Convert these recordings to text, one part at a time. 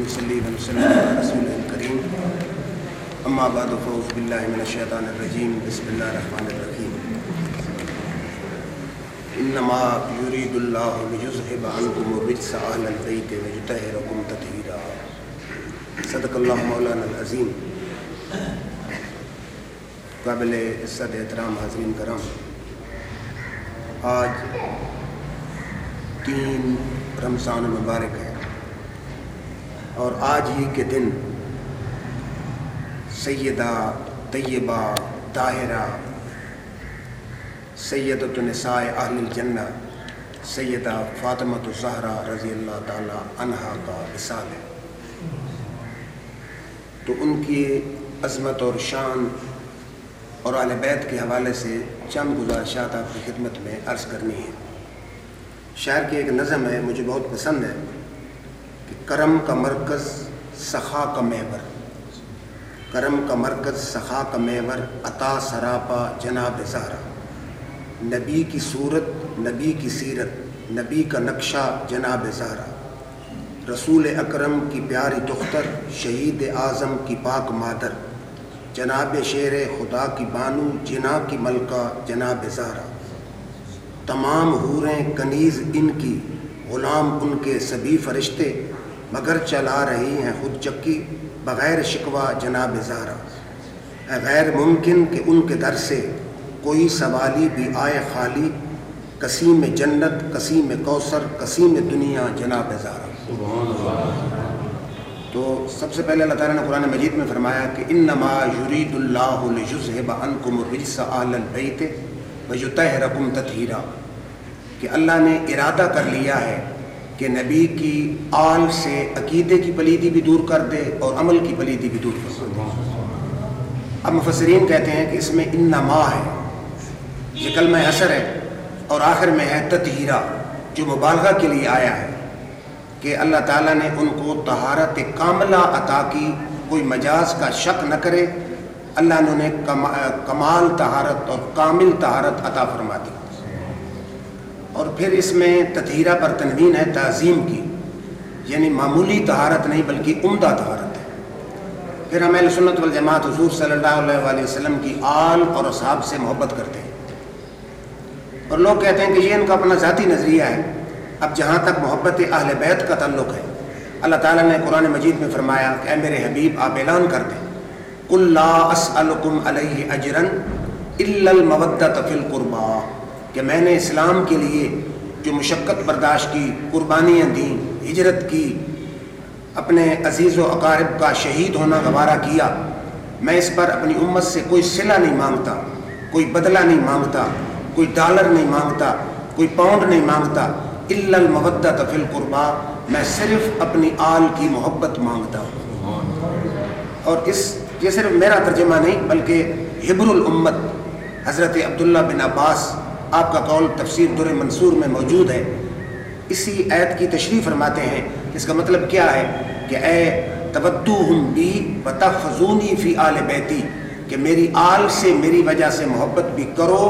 ونصلي ونسلم على رسوله الكريم اما بعد فاعوذ بالله من الشيطان الرجيم بسم الله الرحمن الرحيم انما يريد الله ليذهب عنكم الرجس اهل البيت ويطهركم تطهيرا صدق اللہ مولانا العظیم. قابل عزت احترام حاضرین کرام، آج 3 رمضان مبارک ہے اور آج ہی کے دن سیدہ طیبہ طاہرہ سیدۃ النساء اہل الجنہ سیدہ فاطمۃ الزہرا رضی اللہ تعالی عنہا کا وصال ہے. تو ان کی عظمت اور شان اور اہل بیت کے حوالے سے چند گزارشات آپ کی خدمت میں عرض کرنی ہے. شاعر کی ایک نظم ہے، مجھے بہت پسند ہے کہ کرم کا مرکز سخا کا محور، کرم کا مرکز سخا کا محور عطا سراپا جناب زہرا، نبی کی صورت نبی کی سیرت نبی کا نقشہ جناب زہرا، رسول اکرم کی پیاری دختر شہید اعظم کی پاک مادر، جناب شیر خدا کی بانو جنا کی ملکہ جناب زہرا، تمام حوریں کنیز ان کی غلام ان کے سبھی فرشتے مگر چلا رہی ہیں خود چکی بغیر شکوہ جناب زہرا. غیر ممکن کہ ان کے در سے کوئی سوالی بھی آئے خالی، قسیم جنت قسیم کوثر قسیم دنیا جناب زہرا. تو سب سے پہلے اللہ تعالیٰ نے قرآن مجید میں فرمایا کہ انما یرید اللہ لیذھب عنکم الرجس اہل البیت ویطہرکم تطہیرا، کہ اللہ نے ارادہ کر لیا ہے کہ نبی کی آل سے عقیدے کی پلیدی بھی دور کر دے اور عمل کی پلیدی بھی دور کر دے. اب مفسرین کہتے ہیں کہ اس میں انما ہے، یہ کلمہ حصر ہے، اور آخر میں ہے تطہیرا جو مبالغہ کے لیے آیا ہے کہ اللہ تعالیٰ نے ان کو طہارت کاملہ عطا کی، کوئی مجاز کا شک نہ کرے. اللہ نے انہیں کمال طہارت اور کامل طہارت عطا فرما دی. اور پھر اس میں تطہیرہ پر تنوین ہے تعظیم کی، یعنی معمولی طہارت نہیں بلکہ عمدہ طہارت ہے. پھر ہم اہل سنت والجماعت حضور صلی اللہ علیہ وسلم کی آل اور اصحاب سے محبت کرتے ہیں، اور لوگ کہتے ہیں کہ یہ ان کا اپنا ذاتی نظریہ ہے. اب جہاں تک محبت اہل بیت کا تعلق ہے، اللہ تعالیٰ نے قرآن مجید میں فرمایا کہ اے میرے حبیب آپ اعلان کر دیں قل لا اسألکم علیہ اجرا الا المودۃ فی القربى، کہ میں نے اسلام کے لیے جو مشقت برداشت کی، قربانیاں دیں، ہجرت کی، اپنے عزیز و اقارب کا شہید ہونا گوارا کیا، میں اس پر اپنی امت سے کوئی صلہ نہیں مانگتا، کوئی بدلہ نہیں مانگتا، کوئی ڈالر نہیں مانگتا، کوئی پاؤنڈ نہیں مانگتا، الا المودۃ فی القربى، میں صرف اپنی آل کی محبت مانگتا ہوں. اور یہ صرف میرا ترجمہ نہیں بلکہ حبر الامت حضرت عبداللہ بن عباس، آپ کا قول تفسیر در منصور میں موجود ہے، اسی آیت کی تشریح فرماتے ہیں. اس کا مطلب کیا ہے کہ اے تودوہم بی وتحفظونی فی آل بیتی، کہ میری آل سے میری وجہ سے محبت بھی کرو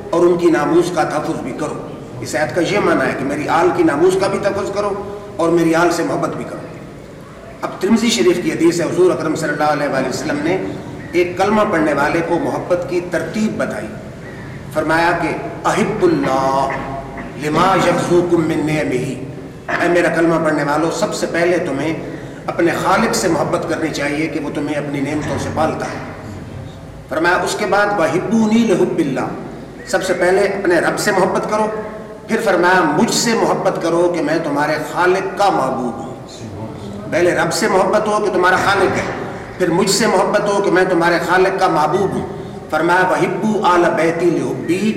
اور ان کی ناموس کا تحفظ بھی کرو. اس آیت کا یہ معنی ہے کہ میری آل کی ناموس کا بھی تحفظ کرو اور میری آل سے محبت بھی کرو. اب ترمذی شریف کی حدیث ہے، حضور اکرم صلی اللہ علیہ وآلہ وسلم نے ایک کلمہ پڑھنے والے کو محبت کی ترتیب بتائی. فرمایا کہ احب اللہ لما یغزوکم من نعمہ، اے میرا کلمہ پڑھنے والوں سب سے پہلے تمہیں اپنے خالق سے محبت کرنی چاہیے کہ وہ تمہیں اپنی نعمتوں سے پالتا ہے. فرمایا اس کے بعد وحبونی لحب اللہ، سب سے پہلے اپنے رب سے محبت کرو. پھر فرمایا مجھ سے محبت کرو کہ میں تمہارے خالق کا محبوب ہوں. پہلے رب سے محبت ہو کہ تمہارا خالق ہے، پھر مجھ سے محبت ہو کہ میں تمہارے خالق کا محبوب ہوں. فرمایا وحبو آل بیتی لحبی،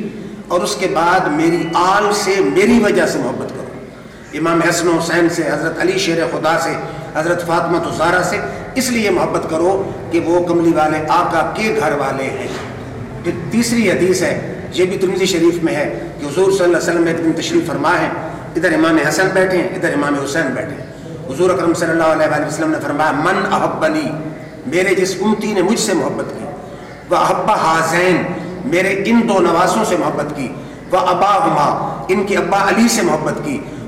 اور اس کے بعد میری آل سے میری وجہ سے محبت کرو. امام حسن و حسین سے، حضرت علی شیر خدا سے، حضرت فاطمہ الزہرا سے اس لیے محبت کرو کہ وہ کملی والے آقا کے گھر والے ہیں. پھر تیسری حدیث ہے، یہ بھی ترمذی شریف میں ہے کہ حضور صلی اللہ علیہ وسلم ایک دن تشریف فرما ہے، ادھر امام حسن بیٹھے ہیں ادھر امام حسین بیٹھے ہیں. حضور اکرم صلی اللہ علیہ وآلہ وسلم نے فرمایا من احبنی، میرے جس امتی نے مجھ سے محبت کی، وَأَحَبَّ هَذَيْنِ، میرے ان 2 نواسوں سے محبت کی، وَأَبَاهُمَا، ان کے ابا علی سے محبت کی،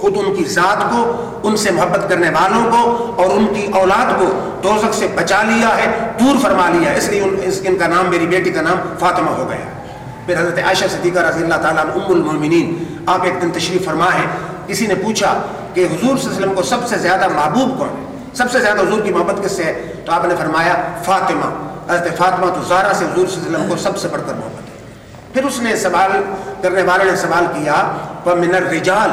خود ان کی ذات کو، ان سے محبت کرنے والوں کو اور ان کی اولاد کو دوزخ سے بچا لیا ہے، دور فرما لیا ہے، اس لیے ان کا نام، میری بیٹی کا نام فاطمہ ہو گیا۔ پھر حضرت عائشہ صدیقہ رضی اللہ تعالیٰ عنہ ام المومنین، آپ ایک دن تشریف فرما ہے، کسی نے پوچھا کہ حضور صلی اللہ علیہ وسلم کو سب سے زیادہ محبوب کون ہے، سب سے زیادہ حضور کی محبت کس سے ہے؟ تو آپ نے فرمایا فاطمہ، حضرت فاطمہ تو زہرا سے حضور صلی اللہ علیہ وسلم کو سب سے بڑھ کر محبت ہے۔ پھر اس نے سوال کرنے والے نے سوال کیا وَمِنَ الرِّجَالِ،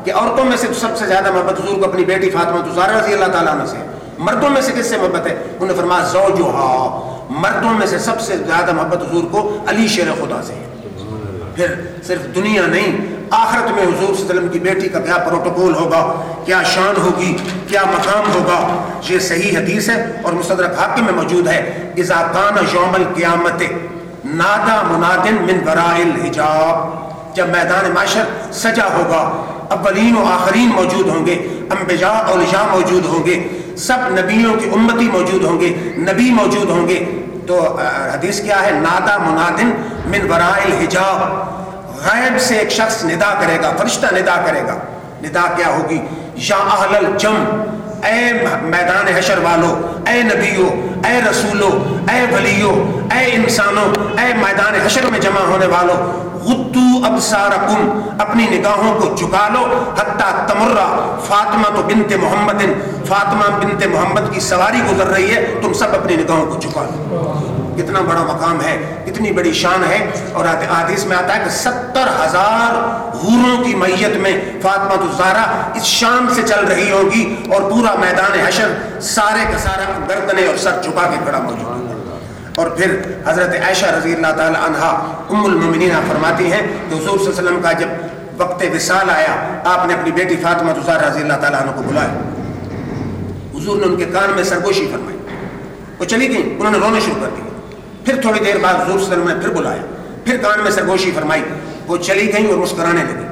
کہ عورتوں میں سے سب سے زیادہ محبت حضور کو اپنی بیٹی فاطمہ تو زہرا رضی اللہ تعالیٰ عنہ سے، مردوں میں سے کس سے محبت ہے؟ انہوں نے فرمایا زوجہا، مردوں میں سے سب سے زیادہ محبت حضور کو علی شیر خدا سے ہے۔ پھر صرف دنیا نہیں، آخرت میں حضور صلی اللہ علیہ وسلم کی بیٹی کا کیا پروٹوکول ہوگا، کیا شان ہوگی، کیا مقام ہوگا، یہ صحیح حدیث ہے اور مستدرک حاکم میں موجود ہے۔ اذا کان یوم القیامت نادا منادن من وراء الحجاب، جب میدان معاشر سجا ہوگا، اولین و آخرین موجود ہوں گے، انبیاء اولیاء موجود ہوں گے، سب نبیوں کی امتی موجود ہوں گے، نبی موجود ہوں گے، تو حدیث کیا ہے؟ نادا منادن من وراء الحجاب، غیب سے ایک شخص ندا کرے گا، فرشتہ ندا کرے گا۔ ندا کیا ہوگی؟ یا اہل الجم، اے میدان حشر والو، اے نبیو، اے رسولو، اے ولیو، اے انسانوں، اے میدان حشر میں جمع ہونے والو، غدو ابصارکم، اپنی نگاہوں کو جھکا لو، حتی تمرہ فاطمہ بنت محمد، فاطمہ بنت محمد کی سواری گزر رہی ہے، تم سب اپنی نگاہوں کو جھکا لو۔ کتنا بڑا مقام ہے، کتنی بڑی شان ہے۔ اور حدیث میں آتا ہے کہ 70,000 حوروں کی میت میں فاطمہ الزہرا اس شان سے چل رہی ہوگی اور پورا میدان حشر سارے کا سارا گردنیں اور سر جھکا کے کھڑا موجود ہوگا۔ اور پھر حضرت عائشہ رضی اللہ تعالی عنہا ام المومنین فرماتی ہیں کہ حضور صلی اللہ علیہ وسلم کا جب وقت وصال آیا، آپ نے اپنی بیٹی فاطمہ الزہرا رضی اللہ تعالیٰ عنہ کو بلایا، حضور نے ان کے کان میں سرگوشی فرمائی، وہ چلی گئیں، انہوں نے رونے شروع کر دیا۔ پھر تھوڑی دیر بعد حضور صلی اللہ علیہ وسلم نے پھر بلایا، پھر کان میں سرگوشی فرمائی، وہ چلی گئیں اور مسکرانے لگی۔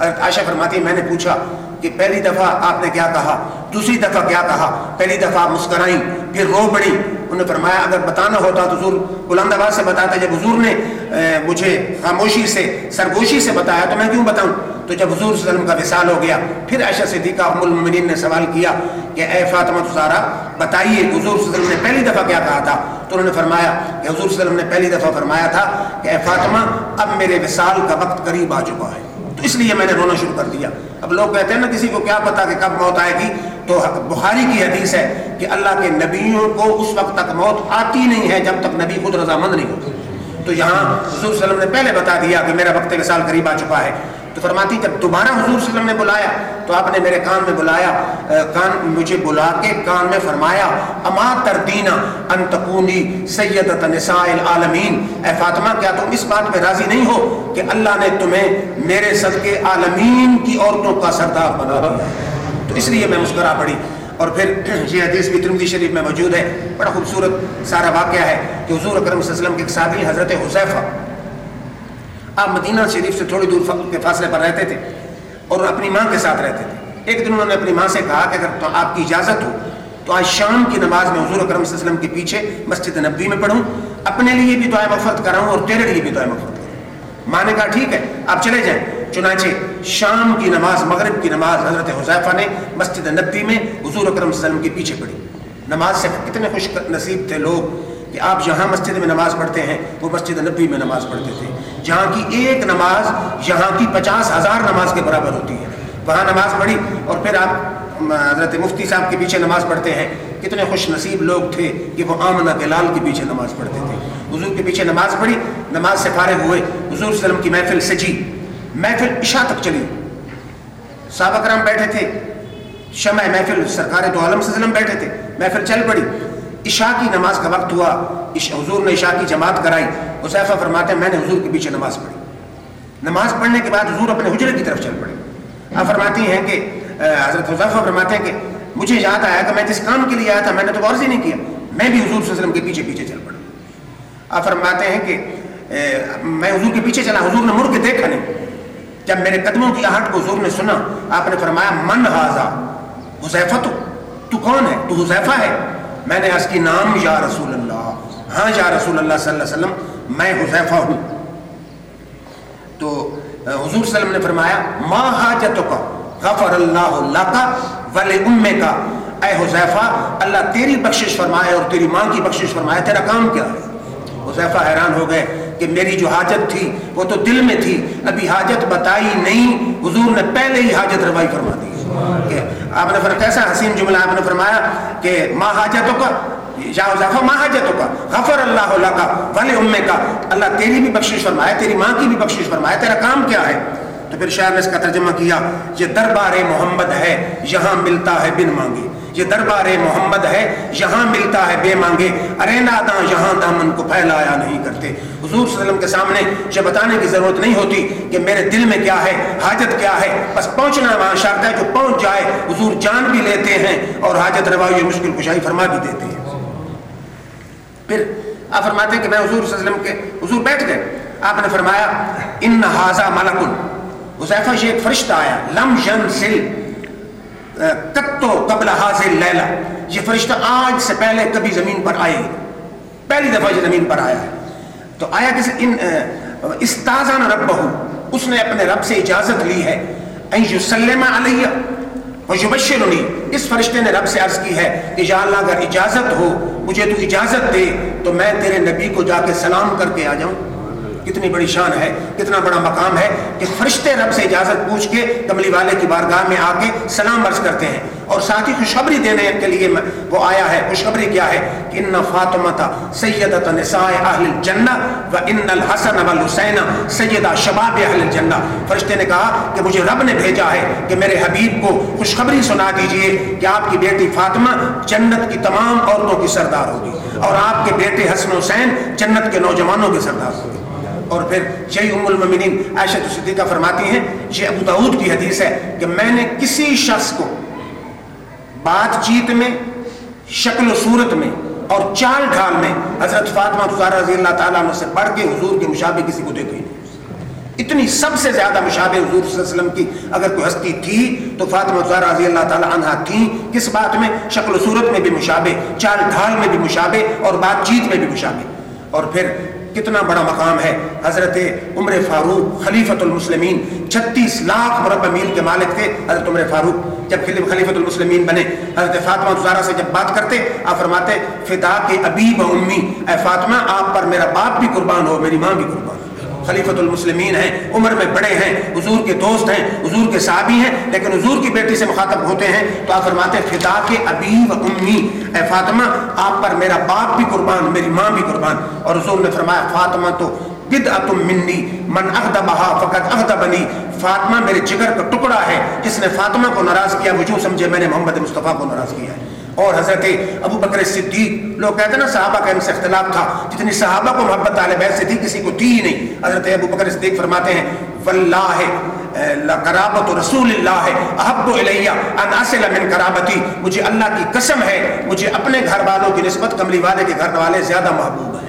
حضرت عائشہ فرماتی ہے میں نے پوچھا کہ پہلی دفعہ آپ نے کیا کہا، دوسری دفعہ کیا کہا؟ پہلی دفعہ آپ مسکرائیں، پھر رو پڑی۔ انہوں نے فرمایا اگر بتانا ہوتا تو حضور بلند آواز سے بتاتے، جب حضور نے مجھے خاموشی سے سرگوشی سے بتایا تو میں کیوں بتاؤں؟ تو جب حضور صلی اللہ علیہ وسلم کا وصال ہو گیا، پھر عائشہ صدیقہ ام المومنین نے سوال کیا کہ اے فاطمہ الزہرا بتائیے حضور صلی اللہ علیہ وسلم نے پہلی دفعہ کیا کہا تھا؟ تو انہوں نے فرمایا کہ حضور صلی اللہ علیہ وسلم نے پہلی دفعہ فرمایا تھا کہ اے فاطمہ اب میرے وصال کا وقت قریب آ چکا ہے، تو اس لیے میں نے رونا شروع کر دیا۔ اب لوگ کہتے ہیں نا کسی کو کیا پتا کہ کب موت آئے گی، تو بخاری کی حدیث ہے کہ اللہ کے نبیوں کو اس وقت تک موت آتی نہیں ہے جب تک نبی خود رضامند نہیں ہوتے۔ تو یہاں حضور صلی اللہ علیہ وسلم نے پہلے بتا دیا کہ میرا وقت وصال قریب آ چکا ہے۔ تو فرماتی جب دوبارہ حضور صلی اللہ علیہ وسلم نے بلایا تو آپ نے میرے کان میں بلایا، مجھے بلا کے کان میں فرمایا اما تردینا ان تکونی سیدۃ نساء العالمین، اے فاطمہ کیا تم اس بات پہ راضی نہیں ہو کہ اللہ نے تمہیں میرے صدقے عالمین کی عورتوں کا سردار بنا دیا؟ تو اس لیے میں مسکرا پڑی۔ اور پھر یہ حدیث بھی ترمذی شریف میں موجود ہے، بڑا خوبصورت سارا واقعہ ہے کہ حضور اکرم صلی اللہ علیہ وسلم کے ایک صحابی حضرت حذیفہ، آپ مدینہ شریف سے تھوڑی دور کے فاصلے پر رہتے تھے اور اپنی ماں کے ساتھ رہتے تھے۔ ایک دن انہوں نے اپنی ماں سے کہا کہ اگر تو آپ کی اجازت ہو تو آج شام کی نماز میں حضور اکرم صلی اللہ علیہ وسلم کے پیچھے مسجد نبوی میں پڑھوں، اپنے لیے بھی دعائے مغفرت کراؤں اور تیرے لیے بھی دعائے مغفرت کراؤں۔ ماں نے کہا ٹھیک ہے آپ چلے جائیں۔ چنانچہ شام کی نماز، مغرب کی نماز حضرت حذیفہ نے مسجد نبوی میں حضور اکرم صلی اللہ علیہ وسلم کے پیچھے پڑھی۔ نماز سے کتنے خوش نصیب تھے لوگ کہ آپ جہاں مسجد میں نماز پڑھتے ہیں وہ مسجد نبوی میں نماز پڑھتے تھے، جہاں کی ایک نماز یہاں کی 50,000 نماز کے برابر ہوتی ہے، وہاں نماز پڑھی۔ اور پھر آپ حضرت مفتی صاحب کے پیچھے نماز پڑھتے ہیں، کتنے خوش نصیب لوگ تھے کہ وہ آمنہ بلال کے پیچھے نماز پڑھتے تھے۔ حضور کے پیچھے نماز پڑھی، نماز سے فارغ ہوئے، حضور صلی اللہ علیہ وسلم کی محفل سجی، محفل عشاء تک چلی، صحابہ کرام بیٹھے تھے، شمع محفل سرکار دو عالم صلی اللہ علیہ وسلم بیٹھے تھے، محفل چل پڑی۔ عشاء کی نماز کا وقت ہوا، حضور نے عشاء کی جماعت کرائی۔ حذیفہ فرماتے ہیں میں نے حضور کے پیچھے نماز پڑھی، نماز پڑھنے کے بعد حضور اپنے حجرے کی طرف چل پڑے۔ آپ فرماتی ہیں کہ حضرت حذیفہ فرماتے ہیں کہ مجھے یاد آیا کہ میں جس کام کے لیے آیا تھا میں نے تو غور ہی نہیں کیا، میں بھی حضور صلی اللہ علیہ وسلم کے پیچھے پیچھے چل پڑا۔ آپ فرماتے ہیں کہ میں حضور کے پیچھے چلا، حضور نے مڑ کے دیکھا نہیں۔ جب میرے قدموں کی آہٹ کو حضور نے سنا، آپ نے فرمایا من ھذا حذیفہ، تو کون ہے؟ تو حذیفہ ہے؟ میں نے عرض کی نام یا رسول اللہ، ہاں یا رسول اللہ صلی اللہ علیہ وسلم میں حذیفہ ہوں۔ تو حضور صلی اللہ علیہ وسلم نے فرمایا ما حاجتک غفر اللہ لکا ولی امیکا، اے حذیفہ اللہ تیری بخشش فرمائے اور تیری ماں کی بخشش فرمائے، تیرا کام کیا ہے؟ حذیفہ حیران ہو گئے کہ میری جو حاجت تھی وہ تو دل میں تھی، ابھی حاجت بتائی نہیں، حضور نے پہلے ہی حاجت روائی فرما دی کہ آپ نے کیسا حسین جملہ آپ نے فرمایا کہ ما حاجتوں کا یا حذیفہ ما حاجتوں کا غفر اللہ لکا ولی امیکا، اللہ تیری بھی بخشش فرمائے تیری ماں کی بھی بخشش فرمائے، تیرا کام کیا ہے؟ تو پھر شاعر نے اس کا ترجمہ کیا، یہ دربار محمد ہے یہاں ملتا ہے بن مانگے، یہ دربار محمد ہے یہاں ملتا ہے بے مانگے، ارے ناداں یہاں دامن کو پھیلایا نہیں کرتے۔ حضور صلی اللہ علیہ وسلم کے سامنے یہ بتانے کی ضرورت نہیں ہوتی کہ میرے دل میں کیا ہے، حاجت کیا ہے، بس پہنچنا وہاں شرط ہے، جو پہنچ جائے حضور جان بھی لیتے ہیں اور حاجت روائی مشکل کشائی فرما بھی دیتے ہیں۔ پھر آپ فرماتے ہیں کہ میں حضور صلی اللہ علیہ وسلم کے حضور بیٹھ گئے، آپ نے فرمایا ان ھذا ملک، حذیفہ یہ ایک فرشتہ آیا، لم ینزل قط قبل ھذا اللیلہ، یہ فرشتہ آج سے پہلے کبھی زمین پر آئے، پہلی دفعہ یہ زمین پر آیا ہے۔ تو آیا کسی استاذن ربہ، اس نے اپنے رب سے اجازت لی ہے، ان یسلم علیہ ویبشرنی، اس فرشتے نے رب سے عرض کی ہے کہ یا اللہ اگر اجازت ہو مجھے تو اجازت دے تو میں تیرے نبی کو جا کے سلام کر کے آ جاؤں۔ کتنی بڑی شان ہے، کتنا بڑا مقام ہے کہ فرشتے رب سے اجازت پوچھ کے کملی والے کی بارگاہ میں آ کے سلام عرض کرتے ہیں، اور ساتھ ہی خوشخبری دینے کے لیے وہ آیا ہے۔ خوشخبری کیا ہے کہ ان فاطمہ سیدۃ نساء اہل الجنہ و ان الحسن والحسین سیدہ شباب اہل الجنہ۔ فرشتے نے کہا کہ مجھے رب نے بھیجا ہے کہ میرے حبیب کو خوشخبری سنا دیجئے کہ آپ کی بیٹی فاطمہ جنت کی تمام عورتوں کی سردار ہوگی، اور آپ کے بیٹے حسن حسین جنت کے نوجوانوں کے سردار ہوگی۔ اور پھر یہی ام المومنین عائشہ صدیقہ فرماتی ہیں، یہ ابو داؤد کی حدیث ہے کہ میں نے کسی شخص کو بات چیت میں، شکل و صورت میں اور چال ڈھال میں حضرت فاطمہ زہرا رضی اللہ تعالیٰ عنہ سے بڑھ کے حضور کے مشابہ کسی کو دیکھا ہی نہیں۔ اتنی سب سے زیادہ مشابہ حضور صلی اللہ علیہ وسلم کی اگر کوئی ہستی تھی تو فاطمہ زہرا رضی اللہ تعالیٰ عنہ تھیں۔ کس بات میں؟ شکل و صورت میں بھی مشابہ، چال ڈھال میں بھی مشابہ اور بات چیت میں بھی مشابہ۔ اور پھر کتنا بڑا مقام ہے، حضرت عمر فاروق خلیفۃ المسلمین 36 لاکھ مربع میل کے مالک تھے حضرت عمر فاروق، جب خلیفۃ المسلمین بنے حضرت فاطمہ زہرا سے جب بات کرتے آپ فرماتے فدا کے ابی و امی، اے فاطمہ آپ پر میرا باپ بھی قربان ہو میری ماں بھی قربان ہو۔ خلیفۃ المسلمین ہیں، عمر میں بڑے ہیں، حضور کے دوست ہیں، حضور کے صحابی ہیں، لیکن حضور کی بیٹی سے مخاطب ہوتے ہیں تو آپ فرماتے ہیں فدا کے ابی و امی، اے فاطمہ آپ پر میرا باپ بھی قربان میری ماں بھی قربان۔ اور حضور نے فرمایا فاطمہ تو بدعۃ منی من اغضبها فقد اغضبنی، فاطمہ میرے جگر کا ٹکڑا ہے، جس نے فاطمہ کو ناراض کیا وہ یوں سمجھے میں نے محمد مصطفیٰ کو ناراض کیا ہے۔ اور حضرت ابو بکر صدیق، لوگ کہتے ہیں نا صحابہ کا ان سے اختلاف تھا، جتنی صحابہ کو محبت اہل بیت سے تھی کسی کو تھی ہی نہیں۔ حضرت ابو بکر صدیق فرماتے ہیں واللہ قرابت رسول اللہ احب الی ان اصل من قرابتی، مجھے اللہ کی قسم ہے مجھے اپنے گھر والوں کی نسبت کملی والے کے گھر والے زیادہ محبوب ہیں۔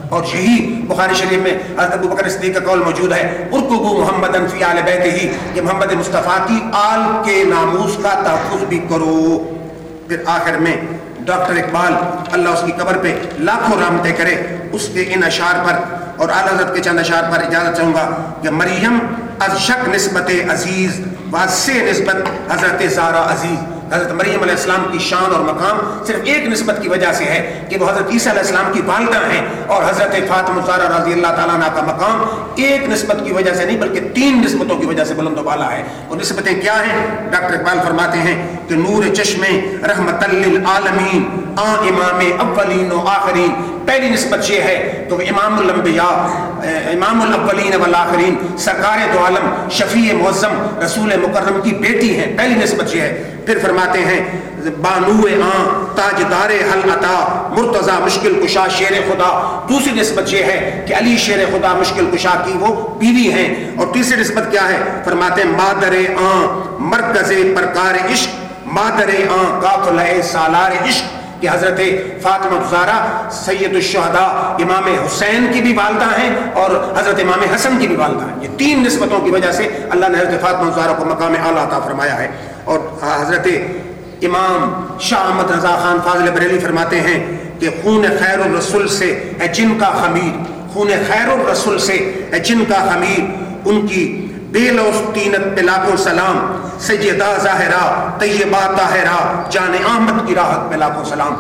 اور یہی بخاری شریف میں حضرت ابو بکر صدیق کا قول موجود ہے ارکبوا محمدا فی آل بیتہ، کہ محمد مصطفیٰ کی آل کے ناموس کا تحفظ بھی کرو۔ پھر آخر میں ڈاکٹر اقبال اللہ اس کی قبر پہ لاکھوں رحمتیں کرے، اس کے ان اشعار پر اور اعلیٰ حضرت کے چند اشعار پر اجازت چاہوں گا کہ مریم از شک نسبت عزیز و سے نسبت حضرت زہرا عزیز، حضرت مریم علیہ السلام کی شان اور مقام صرف ایک نسبت کی وجہ سے ہے کہ وہ حضرت عیسیٰ علیہ السلام کی والدہ ہیں، اور حضرت فاطمہ زہرا رضی اللہ تعالیٰ عنہ کا مقام ایک نسبت کی وجہ سے نہیں بلکہ 3 نسبتوں کی وجہ سے بلند و بالا ہے۔ اور نسبتیں کیا ہیں؟ ڈاکٹر اقبال فرماتے ہیں کہ نور چشم رحمت للعالمین امام اولین و آخرین، پہلی نسبت یہ ہے کہ وہ امام الانبیاء امام الاولین والآخرین سرکار دو عالم شفیع معظم رسول مکرم کی بیٹی ہیں، پہلی نسبت یہ ہے۔ پھر فرماتے ہیں بانو تاجدار حل عطا مرتضی مشکل کشا شیر خدا، دوسری نسبت یہ ہے کہ علی شیر خدا مشکل کشا کی وہ بیوی ہیں۔ اور تیسری نسبت کیا ہے؟ فرماتے ہیں مادر مرکز پرکار عشق، مادر قافلہ سالار عشق، کہ حضرت فاطمہ زہرا سید الشہداء امام حسین کی بھی والدہ ہیں اور حضرت امام حسن کی بھی والدہ ہیں۔ یہ 3 نسبتوں کی وجہ سے اللہ نے حضرت فاطمہ زہرا کو مقام اعلیٰ عطا فرمایا ہے۔ اور حضرت امام شاہ احمد رضا خان فاضل بریلوی فرماتے ہیں کہ خون خیر الرسول سے ہے جن کا خمیر، خون خیر الرسول سے ہے جن کا خمیر، ان کی بے لوس طینت پہ لاکھوں سلام، سیدہ ظاہرہ طیبہ طاہرہ جان احمد کی راحت پہ لاکھوں سلام.